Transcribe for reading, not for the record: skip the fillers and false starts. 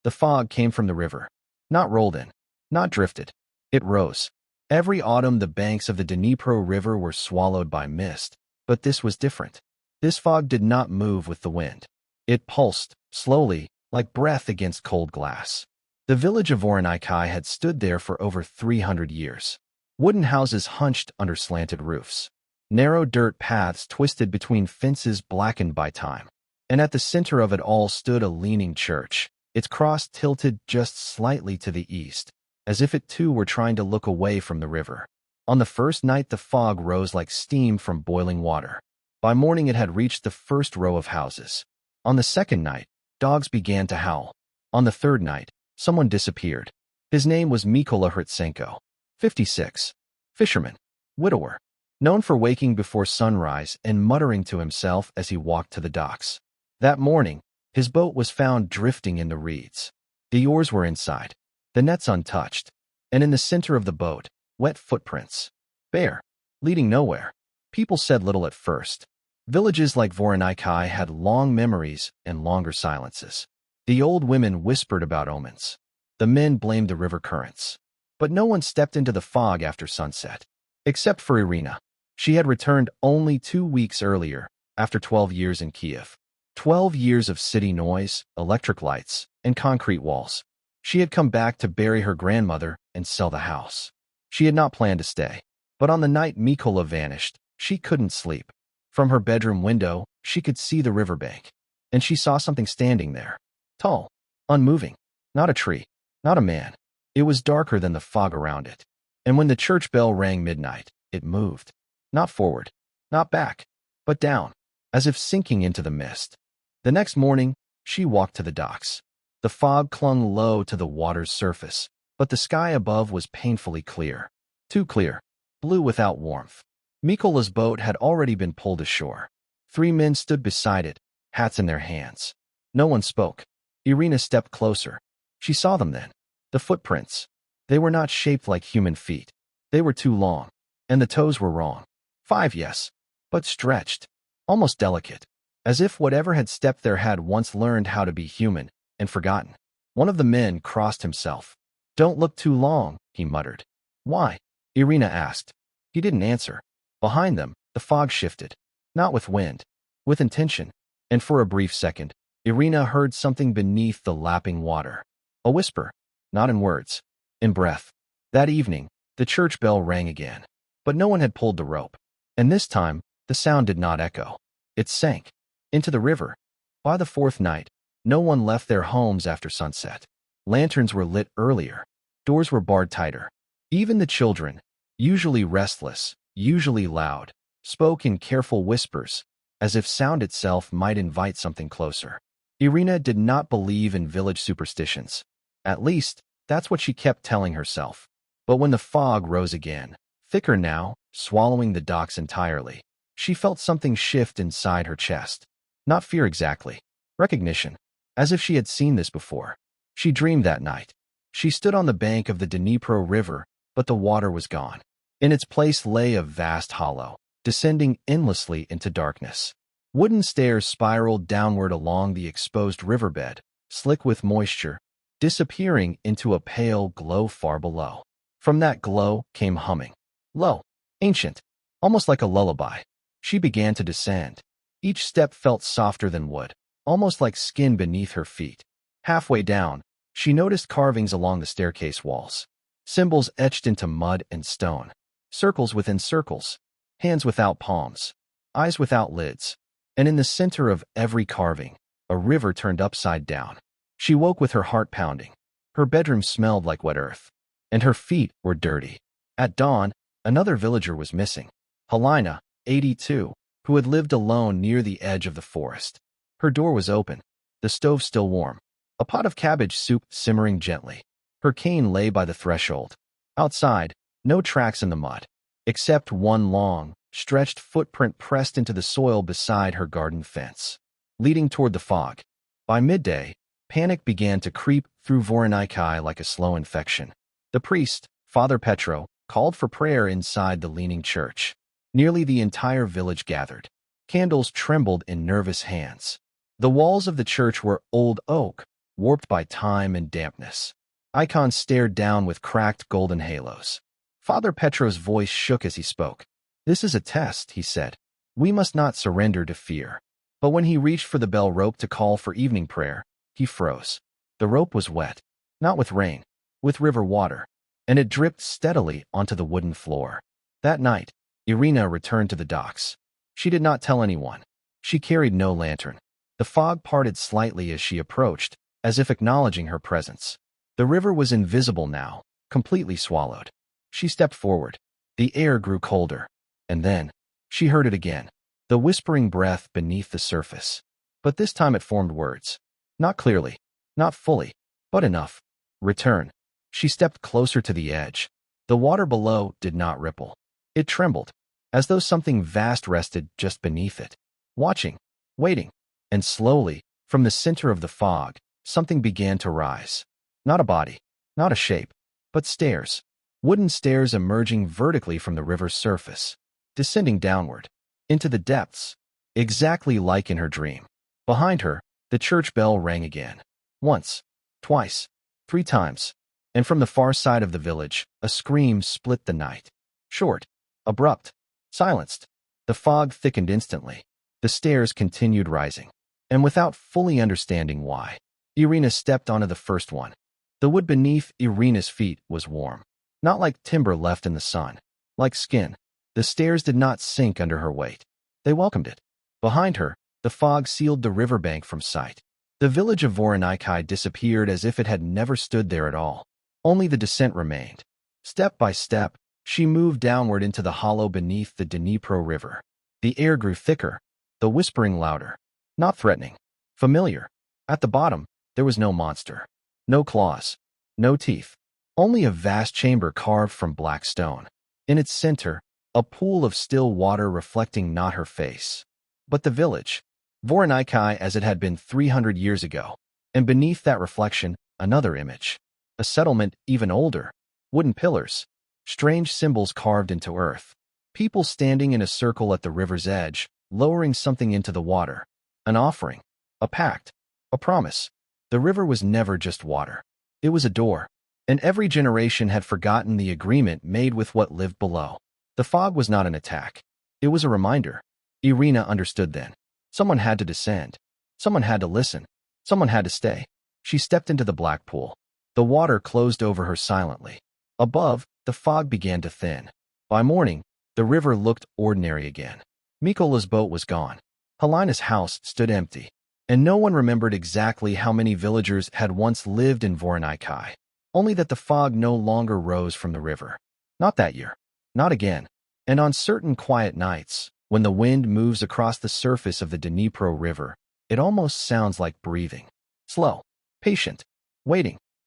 The fog came from the river. Not rolled in. Not drifted. It rose. Every autumn the banks of the Dnipro River were swallowed by mist, but this was different. This fog did not move with the wind. It pulsed, slowly, like breath against cold glass. The village of Voronychi had stood there for over 300 years. Wooden houses hunched under slanted roofs. Narrow dirt paths twisted between fences blackened by time. And at the center of it all stood a leaning church, its cross tilted just slightly to the east, as if it too were trying to look away from the river. On the first night the fog rose like steam from boiling water. By morning it had reached the first row of houses. On the second night, dogs began to howl. On the third night, someone disappeared. His name was Mykola Hrtsenko, 56, fisherman, widower, known for waking before sunrise and muttering to himself as he walked to the docks. That morning, his boat was found drifting in the reeds. The oars were inside, the nets untouched, and in the center of the boat, wet footprints. Bare, leading nowhere. People said little at first. Villages like Voronychi had long memories and longer silences. The old women whispered about omens. The men blamed the river currents. But no one stepped into the fog after sunset. Except for Iryna. She had returned only 2 weeks earlier, after 12 years in Kiev. 12 years of city noise, electric lights, and concrete walls. She had come back to bury her grandmother and sell the house. She had not planned to stay. But on the night Mykola vanished, she couldn't sleep. From her bedroom window, she could see the riverbank. And she saw something standing there. Tall, unmoving. Not a tree, not a man. It was darker than the fog around it. And when the church bell rang midnight, it moved. Not forward, not back, but down, as if sinking into the mist. The next morning, she walked to the docks. The fog clung low to the water's surface, but the sky above was painfully clear. Too clear, blue without warmth. Mykola's boat had already been pulled ashore. 3 men stood beside it, hats in their hands. No one spoke. Iryna stepped closer. She saw them then. The footprints. They were not shaped like human feet. They were too long. And the toes were wrong. 5, yes, but stretched. Almost delicate. As if whatever had stepped there had once learned how to be human and forgotten. One of the men crossed himself. "Don't look too long," he muttered. "Why?" Iryna asked. He didn't answer. Behind them, the fog shifted. Not with wind. With intention. And for a brief second, Iryna heard something beneath the lapping water. A whisper. Not in words. In breath. That evening, the church bell rang again. But no one had pulled the rope. And this time, the sound did not echo. It sank. Into the river. By the 4th night, no one left their homes after sunset. Lanterns were lit earlier. Doors were barred tighter. Even the children, usually restless, usually loud, spoke in careful whispers, as if sound itself might invite something closer. Iryna did not believe in village superstitions. At least, that's what she kept telling herself. But when the fog rose again, thicker now, swallowing the docks entirely, she felt something shift inside her chest. Not fear exactly. Recognition. As if she had seen this before. She dreamed that night. She stood on the bank of the Dnipro River, but the water was gone. In its place lay a vast hollow, descending endlessly into darkness. Wooden stairs spiraled downward along the exposed riverbed, slick with moisture, disappearing into a pale glow far below. From that glow came humming. Low, ancient, almost like a lullaby. She began to descend. Each step felt softer than wood, almost like skin beneath her feet. Halfway down, she noticed carvings along the staircase walls. Symbols etched into mud and stone. Circles within circles. Hands without palms. Eyes without lids. And in the center of every carving, a river turned upside down. She woke with her heart pounding. Her bedroom smelled like wet earth. And her feet were dirty. At dawn, another villager was missing. Iryna, 82, who had lived alone near the edge of the forest. Her door was open. The stove still warm. A pot of cabbage soup simmering gently. Her cane lay by the threshold. Outside, no tracks in the mud, except one long, stretched footprint pressed into the soil beside her garden fence, leading toward the fog. By midday, panic began to creep through Voronychi like a slow infection. The priest, Father Petro, called for prayer inside the leaning church. Nearly the entire village gathered. Candles trembled in nervous hands. The walls of the church were old oak, warped by time and dampness. Icons stared down with cracked golden halos. Father Petro's voice shook as he spoke. "This is a test," he said. "We must not surrender to fear." But when he reached for the bell rope to call for evening prayer, he froze. The rope was wet, not with rain, with river water, and it dripped steadily onto the wooden floor. That night, Iryna returned to the docks. She did not tell anyone. She carried no lantern. The fog parted slightly as she approached, as if acknowledging her presence. The river was invisible now, completely swallowed. She stepped forward. The air grew colder. And then, she heard it again, the whispering breath beneath the surface. But this time it formed words. Not clearly, not fully, but enough. Return. She stepped closer to the edge. The water below did not ripple. It trembled, as though something vast rested just beneath it. Watching, waiting, and slowly, from the center of the fog, something began to rise. Not a body, not a shape, but stairs. Wooden stairs emerging vertically from the river's surface, descending downward, into the depths, exactly like in her dream. Behind her, the church bell rang again. Once, twice, 3 times, and from the far side of the village, a scream split the night. Short, abrupt, silenced. The fog thickened instantly. The stairs continued rising, and without fully understanding why, Iryna stepped onto the first one. The wood beneath Iryna's feet was warm, not like timber left in the sun, like skin. The stairs did not sink under her weight. They welcomed it. Behind her, the fog sealed the riverbank from sight. The village of Voronychi disappeared as if it had never stood there at all. Only the descent remained. Step by step, she moved downward into the hollow beneath the Dnipro River. The air grew thicker, the whispering louder. Not threatening, familiar. At the bottom, there was no monster. No claws, no teeth. Only a vast chamber carved from black stone. In its center, a pool of still water reflecting not her face, but the village, Voronychi as it had been 300 years ago. And beneath that reflection, another image. A settlement even older. Wooden pillars. Strange symbols carved into earth. People standing in a circle at the river's edge, lowering something into the water. An offering. A pact. A promise. The river was never just water. It was a door. And every generation had forgotten the agreement made with what lived below. The fog was not an attack. It was a reminder. Iryna understood then. Someone had to descend. Someone had to listen. Someone had to stay. She stepped into the black pool. The water closed over her silently. Above, the fog began to thin. By morning, the river looked ordinary again. Mikola's boat was gone. Helina's house stood empty. And no one remembered exactly how many villagers had once lived in Voronychi. Only that the fog no longer rose from the river. Not that year. Not again. And on certain quiet nights, when the wind moves across the surface of the Dnipro River, it almost sounds like breathing. Slow, patient, waiting.